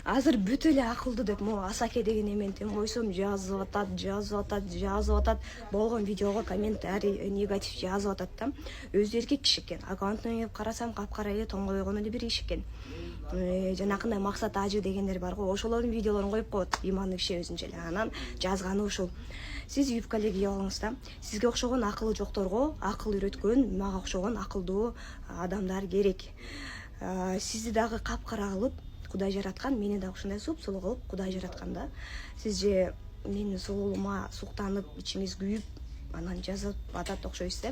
азыр бүт эле акылдуу деп могу Асаке деген эментин койсом жазып атат, болгон видеого комментарий негатив жазып атат да. Өзү эркек киши экен. Аккаунтуна карасам капкара эле тоңго койгон эле бир иш экен. Жанакындай Максат Ажы дегендер бар го, ошолордун видеолорун коюп коет, имандуу киши өзүнчө эле. Анан жазганы ушул: сиз юбкале кийип алыңыз да. Сизге окшогон акылы жокторго акыл үйрөткөн, мага окшогон акылдуу адамдар керек. Сизди дагы капкара кылып Кудай жараткан, мени дагы ушундай суп-сулуу кылып Кудай жараткан да. Сиз же менин сулуулума суктанып, ичиңиз күйүп, анан жазып атат окшойсуз да.